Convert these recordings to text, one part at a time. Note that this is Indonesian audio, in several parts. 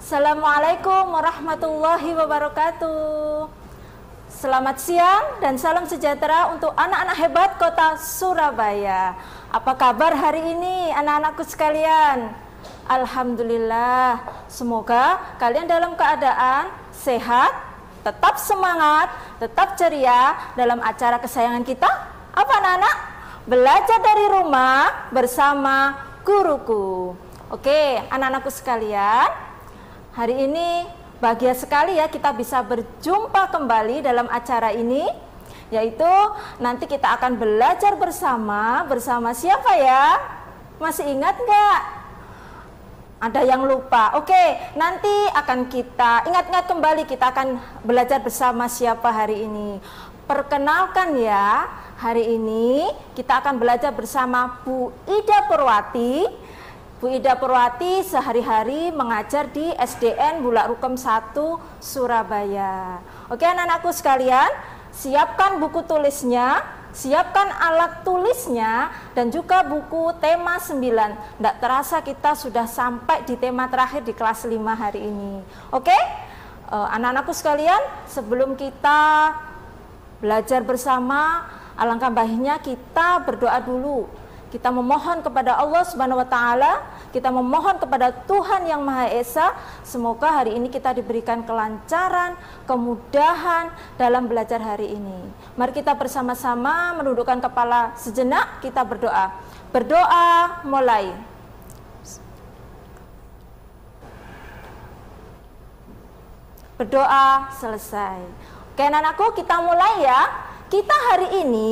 Assalamualaikum warahmatullahi wabarakatuh. Selamat siang dan salam sejahtera untuk anak-anak hebat kota Surabaya. Apa kabar hari ini anak-anakku sekalian? Alhamdulillah, semoga kalian dalam keadaan sehat, tetap semangat, tetap ceria dalam acara kesayangan kita. Apa anak-anak? Belajar dari rumah bersama guruku. Oke, anak-anakku sekalian, hari ini bahagia sekali ya kita bisa berjumpa kembali dalam acara ini, yaitu nanti kita akan belajar bersama siapa ya? Masih ingat nggak? Ada yang lupa? Oke, nanti akan kita ingat-ingat kembali, kita akan belajar bersama siapa hari ini. Perkenalkan ya, hari ini kita akan belajar bersama Bu Ida Purwati. Bu Ida Purwati sehari-hari mengajar di SDN Bulak Rukem 1 Surabaya. Oke anak-anakku sekalian, siapkan buku tulisnya, siapkan alat tulisnya, dan juga buku tema 9. Tidak terasa kita sudah sampai di tema terakhir di kelas 5 hari ini. Oke, anak-anakku sekalian, sebelum kita belajar bersama, alangkah baiknya kita berdoa dulu. Kita memohon kepada Allah Subhanahu wa taala, kita memohon kepada Tuhan yang Maha Esa, semoga hari ini kita diberikan kelancaran, kemudahan dalam belajar hari ini. Mari kita bersama-sama menundukkan kepala sejenak, kita berdoa. Berdoa mulai. Berdoa selesai. Oke anak-anakku, kita mulai ya. Kita hari ini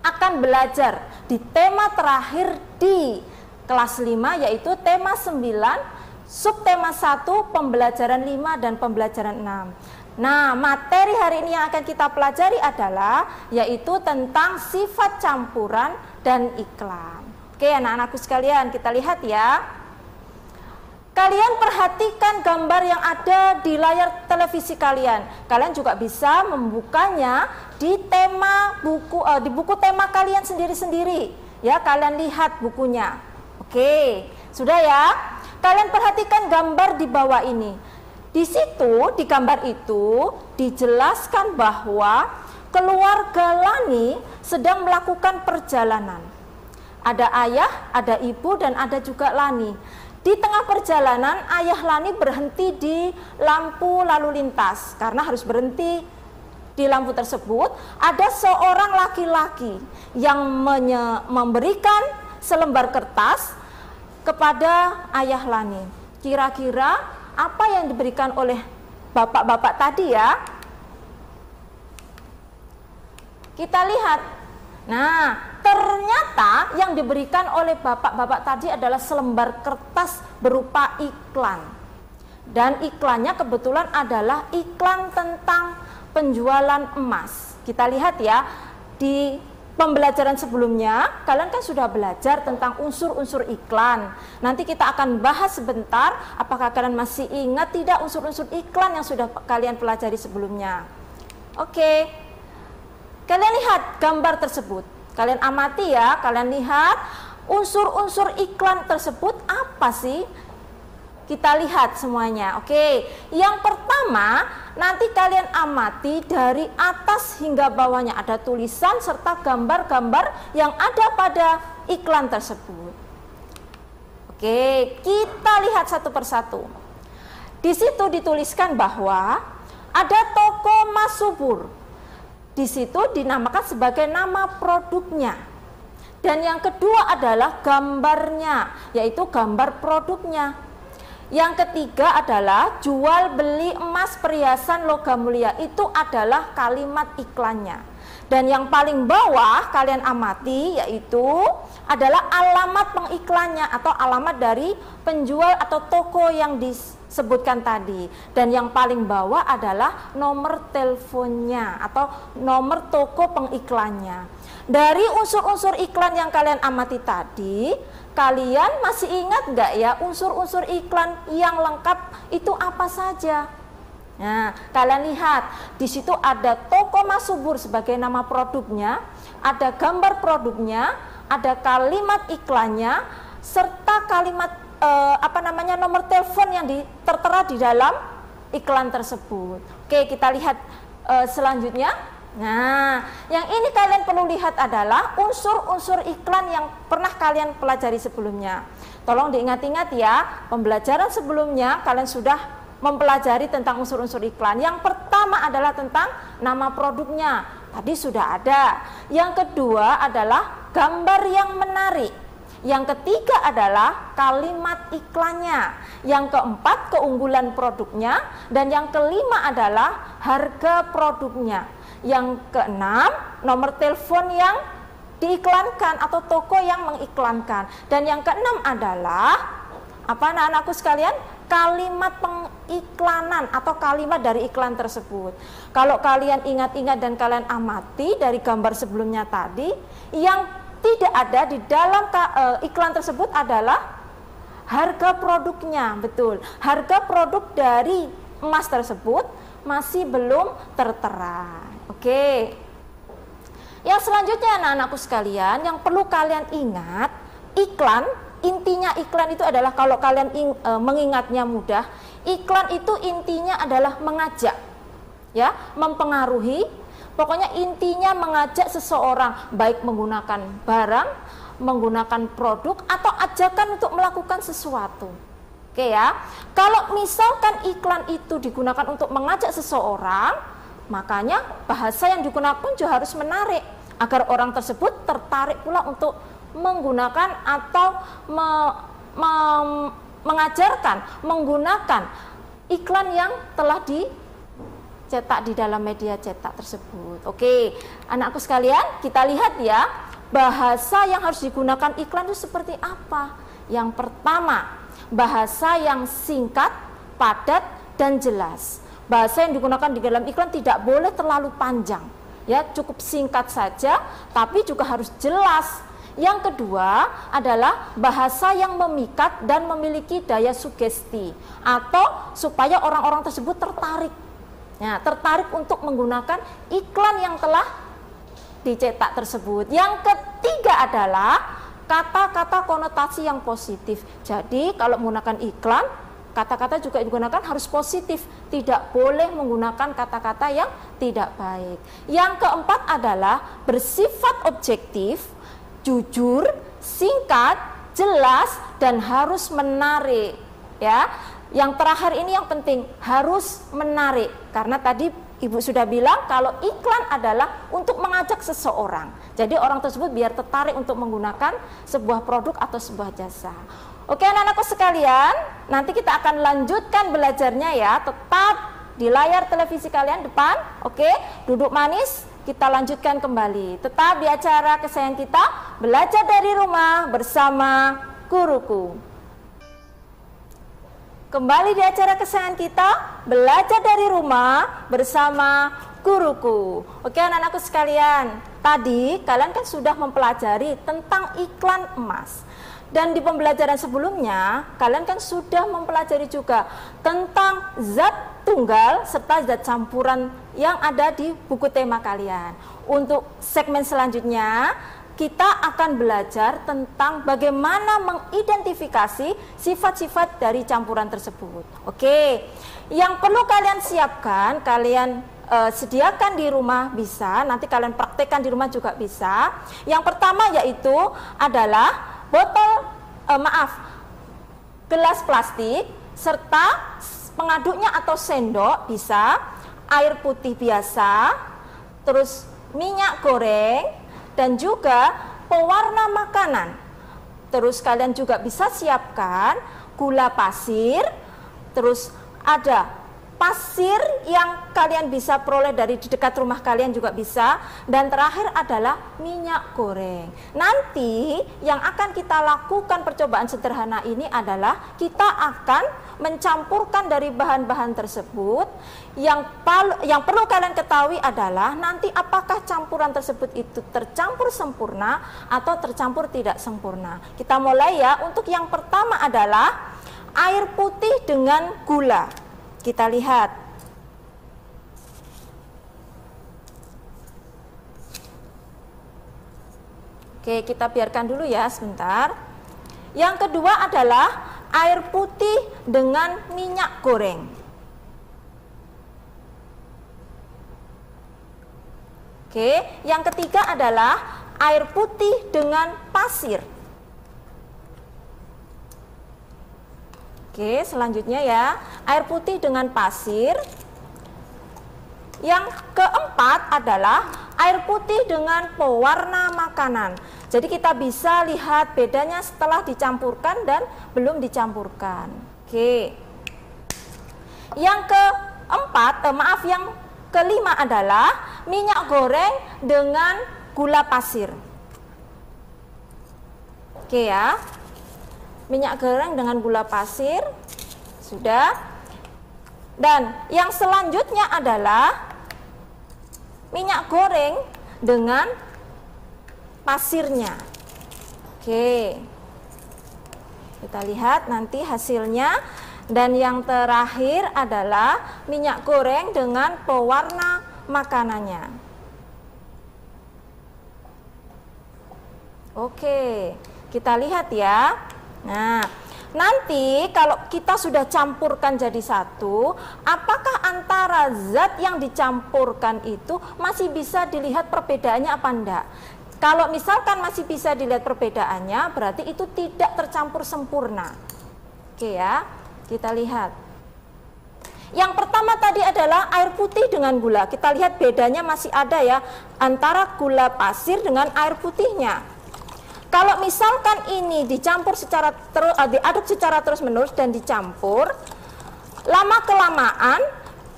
akan belajar di tema terakhir di kelas 5, yaitu tema 9, subtema 1, pembelajaran 5 dan pembelajaran 6. Nah, materi hari ini yang akan kita pelajari adalah yaitu tentang sifat campuran dan iklan. Oke anak-anakku sekalian, kita lihat ya. Kalian perhatikan gambar yang ada di layar televisi kalian. Kalian juga bisa membukanya di tema buku, di buku tema kalian sendiri-sendiri. Ya, kalian lihat bukunya. Oke, sudah ya. Kalian perhatikan gambar di bawah ini. Di situ, di gambar itu dijelaskan bahwa keluarga Lani sedang melakukan perjalanan. Ada ayah, ada ibu, dan ada juga Lani. Di tengah perjalanan, ayah Lani berhenti di lampu lalu lintas. Karena harus berhenti di lampu tersebut, ada seorang laki-laki yang memberikan selembar kertas kepada ayah Lani. Kira-kira apa yang diberikan oleh bapak-bapak tadi ya? Kita lihat. Nah, ternyata yang diberikan oleh bapak-bapak tadi adalah selembar kertas berupa iklan. Dan iklannya kebetulan adalah iklan tentang penjualan emas. Kita lihat ya, di pembelajaran sebelumnya kalian kan sudah belajar tentang unsur-unsur iklan. Nanti kita akan bahas sebentar, apakah kalian masih ingat tidak unsur-unsur iklan yang sudah kalian pelajari sebelumnya. Oke. Kalian lihat gambar tersebut, kalian amati ya, kalian lihat unsur-unsur iklan tersebut apa sih? Kita lihat semuanya, oke. Yang pertama, nanti kalian amati dari atas hingga bawahnya, ada tulisan serta gambar-gambar yang ada pada iklan tersebut. Oke, kita lihat satu persatu. Di situ dituliskan bahwa ada toko Mas Subur. Di situ dinamakan sebagai nama produknya. Dan yang kedua adalah gambarnya, yaitu gambar produknya. Yang ketiga adalah jual beli emas perhiasan logam mulia, itu adalah kalimat iklannya. Dan yang paling bawah kalian amati yaitu adalah alamat pengiklannya atau alamat dari penjual atau toko yang disebutkan tadi. Dan yang paling bawah adalah nomor teleponnya atau nomor toko pengiklannya. Dari unsur-unsur iklan yang kalian amati tadi, kalian masih ingat nggak ya unsur-unsur iklan yang lengkap itu apa saja? Nah, kalian lihat di situ ada toko Mas Subur sebagai nama produknya, ada gambar produknya, ada kalimat iklannya, serta kalimat namanya nomor telepon yang tertera di dalam iklan tersebut. Oke, kita lihat selanjutnya. Nah, yang ini kalian perlu lihat adalah unsur-unsur iklan yang pernah kalian pelajari sebelumnya. Tolong diingat-ingat ya, pembelajaran sebelumnya kalian sudah mempelajari tentang unsur-unsur iklan. Yang pertama adalah tentang nama produknya, tadi sudah ada. Yang kedua adalah gambar yang menarik. Yang ketiga adalah kalimat iklannya. Yang keempat keunggulan produknya. Dan yang kelima adalah harga produknya. Yang keenam nomor telepon yang diiklankan atau toko yang mengiklankan. Dan yang keenam adalah apa anak-anakku sekalian? Kalimat pengiklanan atau kalimat dari iklan tersebut. Kalau kalian ingat-ingat dan kalian amati dari gambar sebelumnya tadi, yang tidak ada di dalam iklan tersebut adalah harga produknya. Betul, harga produk dari emas tersebut masih belum tertera. Oke, yang selanjutnya anak-anakku sekalian, yang perlu kalian ingat, iklan, intinya iklan itu adalah, kalau kalian mengingatnya mudah, iklan itu intinya adalah mengajak, ya, mempengaruhi. Pokoknya intinya mengajak seseorang, baik menggunakan barang, menggunakan produk, atau ajakan untuk melakukan sesuatu. Oke ya, kalau misalkan iklan itu digunakan untuk mengajak seseorang, makanya bahasa yang digunakan juga harus menarik, agar orang tersebut tertarik pula untuk menggunakan atau mengajarkan, menggunakan iklan yang telah cetak di dalam media cetak tersebut. Oke, anakku sekalian, kita lihat ya, bahasa yang harus digunakan iklan itu seperti apa. Yang pertama, bahasa yang singkat, padat, dan jelas. Bahasa yang digunakan di dalam iklan tidak boleh terlalu panjang, ya, cukup singkat saja, tapi juga harus jelas. Yang kedua adalah bahasa yang memikat dan memiliki daya sugesti, atau supaya orang-orang tersebut tertarik. Ya, tertarik untuk menggunakan iklan yang telah dicetak tersebut. Yang ketiga adalah kata-kata konotasi yang positif. Jadi kalau menggunakan iklan, kata-kata juga digunakan harus positif, tidak boleh menggunakan kata-kata yang tidak baik. Yang keempat adalah bersifat objektif, jujur, singkat, jelas, dan harus menarik. Ya, yang terakhir ini yang penting, harus menarik, karena tadi Ibu sudah bilang kalau iklan adalah untuk mengajak seseorang. Jadi orang tersebut biar tertarik untuk menggunakan sebuah produk atau sebuah jasa. Oke anak-anakku sekalian, nanti kita akan lanjutkan belajarnya ya, tetap di layar televisi kalian depan. Oke, duduk manis, kita lanjutkan kembali. Tetap di acara kesayangan kita, belajar dari rumah bersama guruku. Kembali di acara kesayangan kita, belajar dari rumah bersama guruku. Oke anak-anakku sekalian, tadi kalian kan sudah mempelajari tentang iklan emas. Dan di pembelajaran sebelumnya, kalian kan sudah mempelajari juga tentang zat tunggal serta zat campuran yang ada di buku tema kalian. Untuk segmen selanjutnya, kita akan belajar tentang bagaimana mengidentifikasi sifat-sifat dari campuran tersebut. Oke, yang perlu kalian siapkan, kalian sediakan di rumah bisa, nanti kalian praktekkan di rumah juga bisa. Yang pertama yaitu adalah gelas plastik serta pengaduknya atau sendok bisa, air putih biasa, terus minyak goreng, dan juga pewarna makanan. Terus kalian juga bisa siapkan gula pasir, terus ada pasir yang kalian bisa peroleh dari di dekat rumah kalian juga bisa, dan terakhir adalah minyak goreng. Nanti yang akan kita lakukan percobaan sederhana ini adalah kita akan mencampurkan dari bahan-bahan tersebut. Yang perlu kalian ketahui adalah nanti apakah campuran tersebut itu tercampur sempurna atau tercampur tidak sempurna. Kita mulai ya. Untuk yang pertama adalah air putih dengan gula. Kita lihat. Oke, kita biarkan dulu ya sebentar. Yang kedua adalah air putih dengan minyak goreng. Oke, yang ketiga adalah air putih dengan pasir. Oke, selanjutnya ya, air putih dengan pasir. Yang keempat adalah air putih dengan pewarna makanan. Jadi kita bisa lihat bedanya setelah dicampurkan dan belum dicampurkan. Oke. Yang keempat, yang kelima adalah minyak goreng dengan gula pasir. Oke ya. Minyak goreng dengan gula pasir sudah. Dan yang selanjutnya adalah minyak goreng dengan pasirnya. Oke, kita lihat nanti hasilnya. Dan yang terakhir adalah minyak goreng dengan pewarna makanannya. Oke, kita lihat ya. Nah, nanti kalau kita sudah campurkan jadi satu, apakah antara zat yang dicampurkan itu masih bisa dilihat perbedaannya apa enggak? Kalau misalkan masih bisa dilihat perbedaannya, berarti itu tidak tercampur sempurna. Oke ya, kita lihat. Yang pertama tadi adalah air putih dengan gula. Kita lihat bedanya masih ada ya, antara gula pasir dengan air putihnya. Kalau misalkan ini dicampur diaduk secara terus-menerus dan dicampur, lama-kelamaan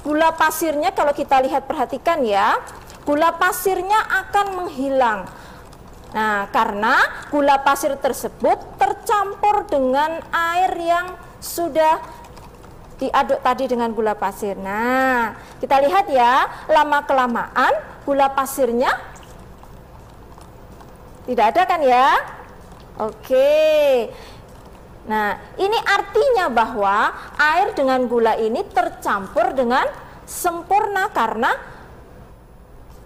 gula pasirnya, kalau kita lihat perhatikan ya, gula pasirnya akan menghilang. Nah, karena gula pasir tersebut tercampur dengan air yang sudah diaduk tadi dengan gula pasir. Nah, kita lihat ya, lama-kelamaan gula pasirnya tidak ada kan ya? Oke. Nah, ini artinya bahwa air dengan gula ini tercampur dengan sempurna karena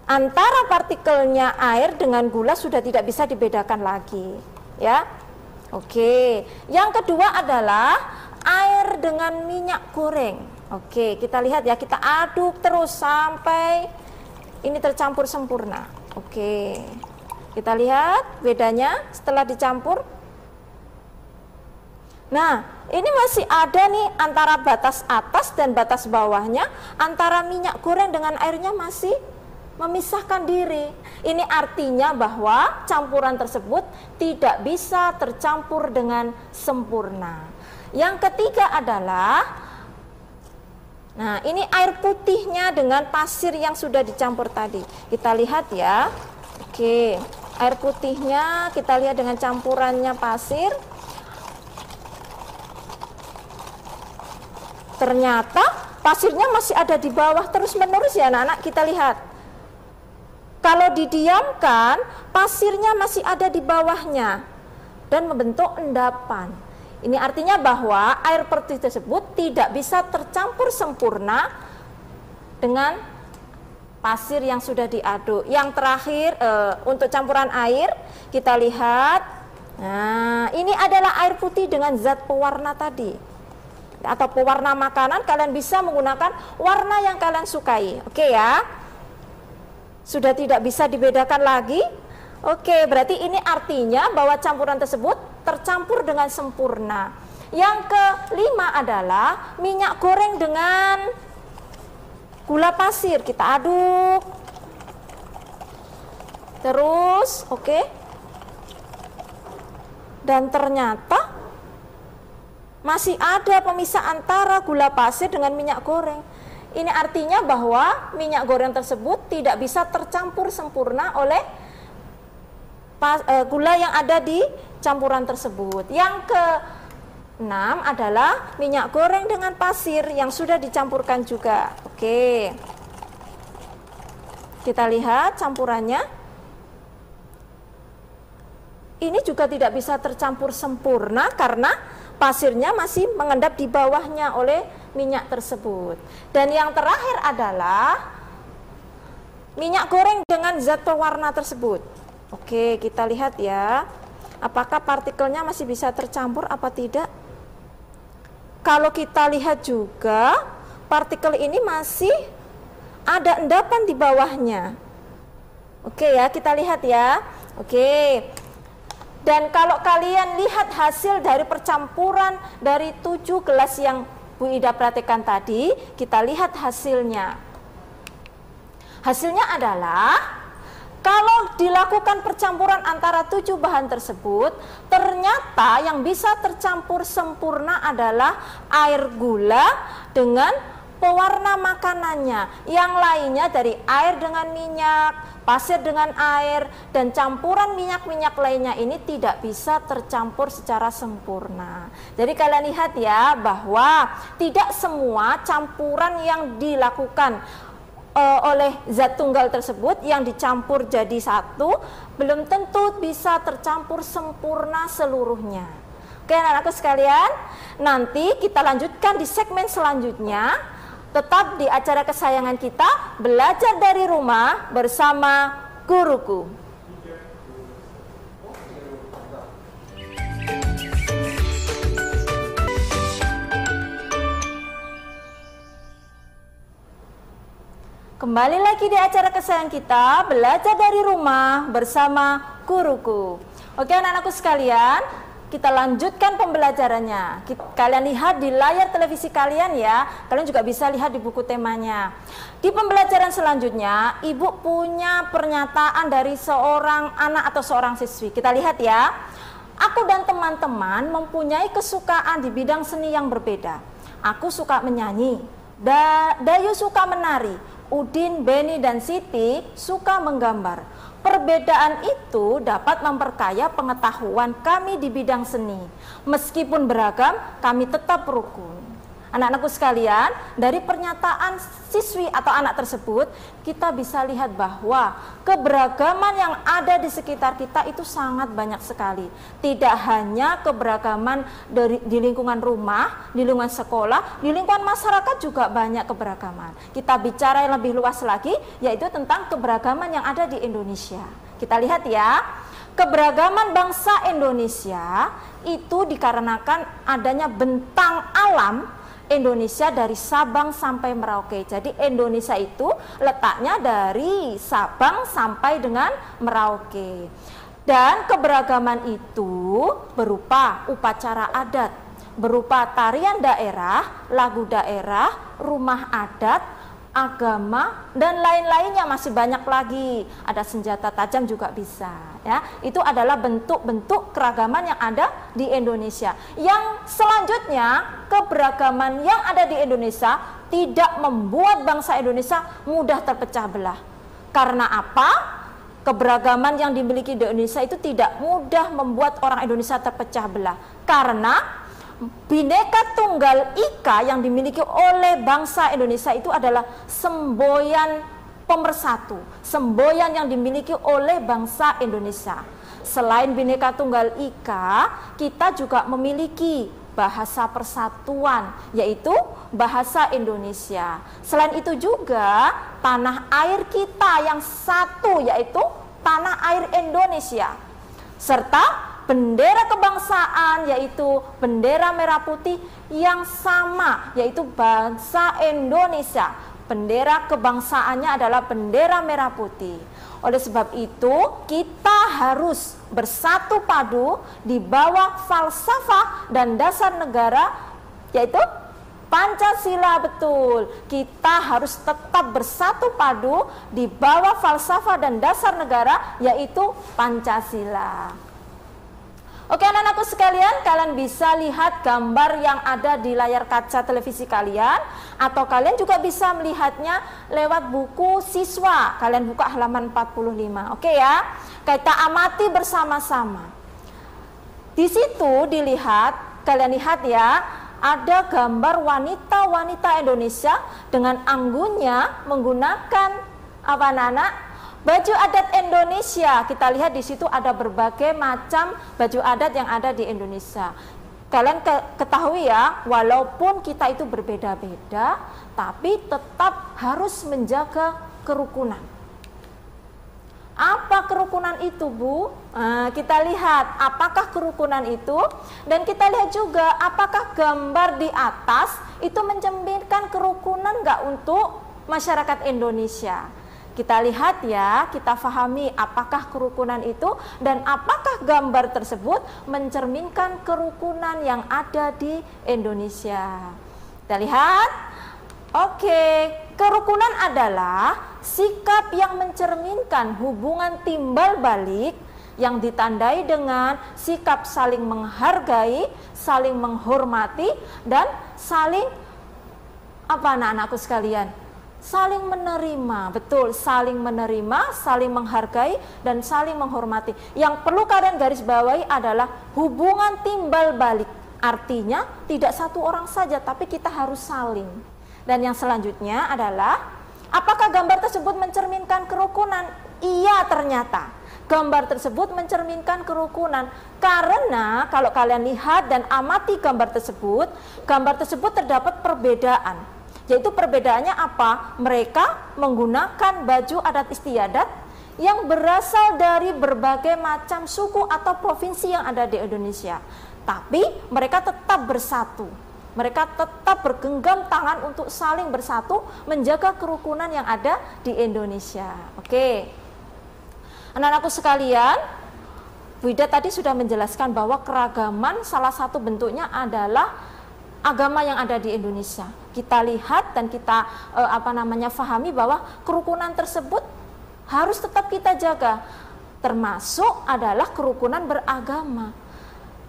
antara partikelnya air dengan gula sudah tidak bisa dibedakan lagi, ya. Oke. Yang kedua adalah air dengan minyak goreng. Oke, kita lihat ya, kita aduk terus sampai ini tercampur sempurna. Oke. Kita lihat bedanya setelah dicampur. Nah, ini masih ada nih antara batas atas dan batas bawahnya, antara minyak goreng dengan airnya masih memisahkan diri. Ini artinya bahwa campuran tersebut tidak bisa tercampur dengan sempurna. Yang ketiga adalah, nah ini air putihnya dengan pasir yang sudah dicampur tadi. Kita lihat ya. Oke. Air putihnya kita lihat dengan campurannya pasir. Ternyata pasirnya masih ada di bawah terus-menerus ya anak-anak, kita lihat. Kalau didiamkan, pasirnya masih ada di bawahnya dan membentuk endapan. Ini artinya bahwa air putih tersebut tidak bisa tercampur sempurna dengan pasir yang sudah diaduk. Yang terakhir untuk campuran air, kita lihat. Nah, ini adalah air putih dengan zat pewarna tadi atau pewarna makanan. Kalian bisa menggunakan warna yang kalian sukai. Oke ya. Sudah tidak bisa dibedakan lagi. Oke, berarti ini artinya bahwa campuran tersebut tercampur dengan sempurna. Yang kelima adalah minyak goreng dengan gula pasir. Kita aduk terus, oke. Dan ternyata masih ada pemisah antara gula pasir dengan minyak goreng. Ini artinya bahwa minyak goreng tersebut tidak bisa tercampur sempurna oleh gula yang ada di campuran tersebut. Yang ke-6 adalah minyak goreng dengan pasir yang sudah dicampurkan juga. Oke. Kita lihat campurannya. Ini juga tidak bisa tercampur sempurna karena pasirnya masih mengendap di bawahnya oleh minyak tersebut. Dan yang terakhir adalah minyak goreng dengan zat pewarna tersebut. Oke, kita lihat ya. Apakah partikelnya masih bisa tercampur apa tidak? kalau kita lihat juga partikel ini masih ada endapan di bawahnya. Oke ya, kita lihat ya. Oke. Dan kalau kalian lihat hasil dari percampuran dari 7 gelas yang Bu Ida perhatikan tadi, kita lihat hasilnya. Hasilnya adalah kalau dilakukan percampuran antara 7 bahan tersebut, ternyata yang bisa tercampur sempurna adalah air gula dengan pewarna makanannya. Yang lainnya dari air dengan minyak, pasir dengan air, dan campuran minyak-minyak lainnya ini tidak bisa tercampur secara sempurna. Jadi kalian lihat ya bahwa tidak semua campuran yang dilakukan oleh zat tunggal tersebut yang dicampur jadi satu belum tentu bisa tercampur sempurna seluruhnya. Oke anak-anakku sekalian, nanti kita lanjutkan di segmen selanjutnya. Tetap di acara kesayangan kita, Belajar dari Rumah bersama Guruku. Kembali lagi di acara kesayangan kita, Belajar dari Rumah bersama Guruku. Oke anak-anakku sekalian, kita lanjutkan pembelajarannya. Kalian lihat di layar televisi kalian ya, kalian juga bisa lihat di buku temanya. Di pembelajaran selanjutnya, Ibu punya pernyataan dari seorang anak atau seorang siswi. Kita lihat ya. Aku dan teman-teman mempunyai kesukaan di bidang seni yang berbeda. Aku suka menyanyi, Dayu suka menari, Udin, Beni, dan Siti suka menggambar. Perbedaan itu dapat memperkaya pengetahuan kami di bidang seni. Meskipun beragam, kami tetap rukun. Anak-anakku sekalian, dari pernyataan siswi atau anak tersebut, kita bisa lihat bahwa keberagaman yang ada di sekitar kita itu sangat banyak sekali. Tidak hanya keberagaman di lingkungan rumah, di lingkungan sekolah, di lingkungan masyarakat juga banyak keberagaman. Kita bicara yang lebih luas lagi, yaitu tentang keberagaman yang ada di Indonesia. Kita lihat ya, keberagaman bangsa Indonesia itu dikarenakan adanya bentang alam Indonesia dari Sabang sampai Merauke. Jadi Indonesia itu letaknya dari Sabang sampai dengan Merauke. Dan keberagaman itu berupa upacara adat, berupa tarian daerah, lagu daerah, rumah adat, agama, dan lain-lainnya masih banyak lagi. Ada senjata tajam juga bisa. Ya, itu adalah bentuk-bentuk keragaman yang ada di Indonesia. Yang selanjutnya, keberagaman yang ada di Indonesia tidak membuat bangsa Indonesia mudah terpecah belah. Karena apa? Keberagaman yang dimiliki di Indonesia itu tidak mudah membuat orang Indonesia terpecah belah. Karena Bhinneka Tunggal Ika yang dimiliki oleh bangsa Indonesia itu adalah semboyan pemersatu, semboyan yang dimiliki oleh bangsa Indonesia. Selain Bhinneka Tunggal Ika, kita juga memiliki bahasa persatuan, yaitu bahasa Indonesia. Selain itu juga tanah air kita yang satu, yaitu tanah air Indonesia. Serta bendera kebangsaan, yaitu bendera merah putih yang sama, yaitu bangsa Indonesia. Bendera kebangsaannya adalah bendera merah putih. Oleh sebab itu, kita harus bersatu padu di bawah falsafah dan dasar negara, yaitu Pancasila. Betul, kita harus tetap bersatu padu di bawah falsafah dan dasar negara, yaitu Pancasila. Oke anak-anakku sekalian, kalian bisa lihat gambar yang ada di layar kaca televisi kalian, atau kalian juga bisa melihatnya lewat buku siswa. Kalian buka halaman 45. Oke ya, kita amati bersama-sama. Di situ dilihat, kalian lihat ya, ada gambar wanita-wanita Indonesia dengan anggunnya menggunakan apa anak-anak? Baju adat Indonesia. Kita lihat di situ ada berbagai macam baju adat yang ada di Indonesia. Kalian ketahui ya, walaupun kita itu berbeda-beda, tapi tetap harus menjaga kerukunan. Apa kerukunan itu, Bu? Nah, kita lihat apakah kerukunan itu, dan kita lihat juga apakah gambar di atas itu mencerminkan kerukunan nggak untuk masyarakat Indonesia. Kita lihat ya, kita pahami apakah kerukunan itu dan apakah gambar tersebut mencerminkan kerukunan yang ada di Indonesia. Kita lihat. Oke, kerukunan adalah sikap yang mencerminkan hubungan timbal balik yang ditandai dengan sikap saling menghargai, saling menghormati, dan saling apa anak-anakku sekalian? Saling menerima. Betul, saling menerima, saling menghargai, dan saling menghormati. Yang perlu kalian garis bawahi adalah hubungan timbal balik. Artinya tidak satu orang saja, tapi kita harus saling. Dan yang selanjutnya adalah apakah gambar tersebut mencerminkan kerukunan? Iya, ternyata gambar tersebut mencerminkan kerukunan, karena kalau kalian lihat dan amati gambar tersebut terdapat perbedaan. Yaitu perbedaannya apa? Mereka menggunakan baju adat istiadat yang berasal dari berbagai macam suku atau provinsi yang ada di Indonesia. Tapi mereka tetap bersatu. Mereka tetap bergenggam tangan untuk saling bersatu menjaga kerukunan yang ada di Indonesia. Oke. Anak-anakku sekalian, Bu Ida tadi sudah menjelaskan bahwa keragaman salah satu bentuknya adalah agama yang ada di Indonesia. Kita lihat dan kita pahami bahwa kerukunan tersebut harus tetap kita jaga. Termasuk adalah kerukunan beragama.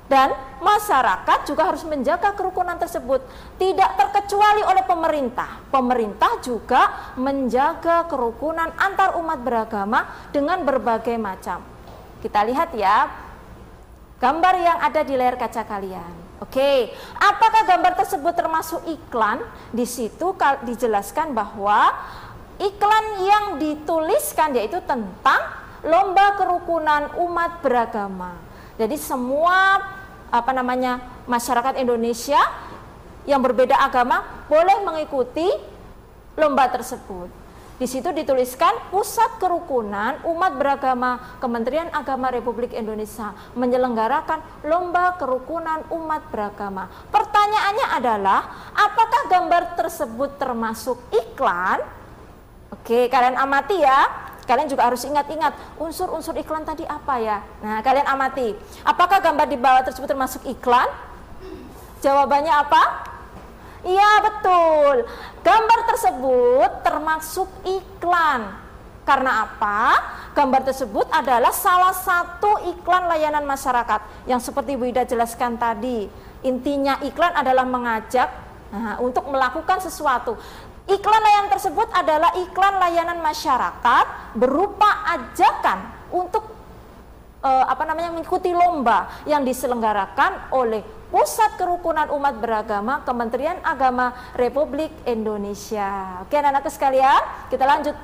Dan masyarakat juga harus menjaga kerukunan tersebut. Tidak terkecuali oleh pemerintah. Pemerintah juga menjaga kerukunan antar umat beragama dengan berbagai macam. Kita lihat ya, gambar yang ada di layar kaca kalian. Oke, apakah gambar tersebut termasuk iklan? Di situ dijelaskan bahwa iklan yang dituliskan yaitu tentang lomba kerukunan umat beragama. Jadi semua masyarakat Indonesia yang berbeda agama boleh mengikuti lomba tersebut. Di situ dituliskan Pusat Kerukunan Umat Beragama Kementerian Agama Republik Indonesia menyelenggarakan lomba kerukunan umat beragama. Pertanyaannya adalah apakah gambar tersebut termasuk iklan? Oke, kalian amati ya. Kalian juga harus ingat-ingat unsur-unsur iklan tadi apa ya. Nah, kalian amati. Apakah gambar di bawah tersebut termasuk iklan? Jawabannya apa? Iya, betul. Gambar tersebut termasuk iklan. Karena apa? Gambar tersebut adalah salah satu iklan layanan masyarakat yang seperti Bu Ida jelaskan tadi. Intinya iklan adalah mengajak untuk melakukan sesuatu. Iklan layanan tersebut adalah iklan layanan masyarakat berupa ajakan untuk mengikuti lomba yang diselenggarakan oleh Pusat Kerukunan Umat Beragama Kementerian Agama Republik Indonesia. Oke, anak-anak sekalian, kita lanjut.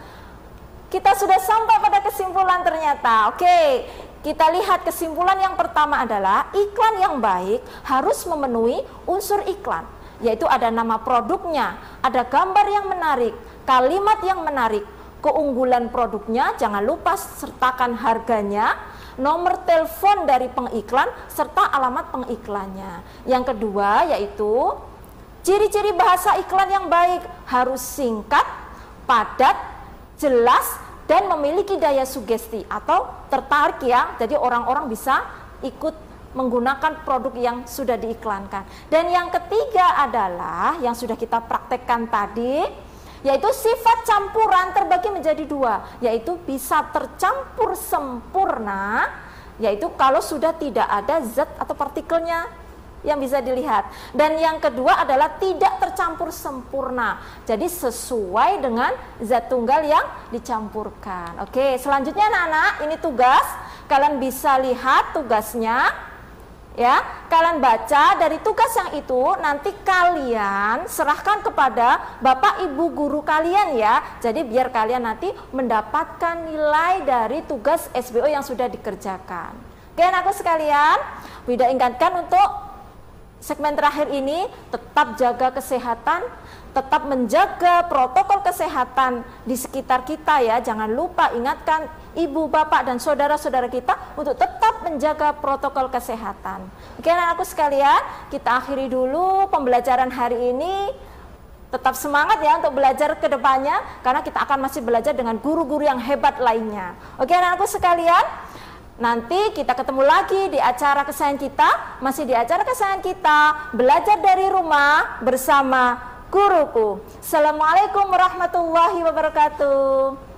Kita sudah sampai pada kesimpulan ternyata. Oke, kita lihat kesimpulan yang pertama adalah iklan yang baik harus memenuhi unsur iklan. Yaitu ada nama produknya, ada gambar yang menarik, kalimat yang menarik, keunggulan produknya, jangan lupa sertakan harganya, nomor telepon dari pengiklan, serta alamat pengiklannya. Yang kedua yaitu ciri-ciri bahasa iklan yang baik, harus singkat, padat, jelas, dan memiliki daya sugesti atau tertarik ya, jadi orang-orang bisa ikut menggunakan produk yang sudah diiklankan. Dan yang ketiga adalah yang sudah kita praktekkan tadi, yaitu sifat campuran terbagi menjadi dua, yaitu bisa tercampur sempurna, yaitu kalau sudah tidak ada zat atau partikelnya yang bisa dilihat. Dan yang kedua adalah tidak tercampur sempurna, jadi sesuai dengan zat tunggal yang dicampurkan. Oke, selanjutnya anak-anak, ini tugas. Kalian bisa lihat tugasnya. Ya, kalian baca dari tugas yang itu, nanti kalian serahkan kepada Bapak Ibu guru kalian ya. Jadi biar kalian nanti mendapatkan nilai dari tugas SBO yang sudah dikerjakan. Oke, anakku sekalian, Bu Ida ingatkan untuk segmen terakhir ini tetap jaga kesehatan, tetap menjaga protokol kesehatan di sekitar kita ya. Jangan lupa ingatkan ibu, bapak, dan saudara-saudara kita untuk tetap menjaga protokol kesehatan. Oke, anak-anakku sekalian, kita akhiri dulu pembelajaran hari ini. Tetap semangat ya untuk belajar ke depannya, karena kita akan masih belajar dengan guru-guru yang hebat lainnya. Oke anak-anakku sekalian, nanti kita ketemu lagi di acara kesayangan kita, masih di acara kesayangan kita, belajar dari rumah bersama guruku. Assalamualaikum warahmatullahi wabarakatuh.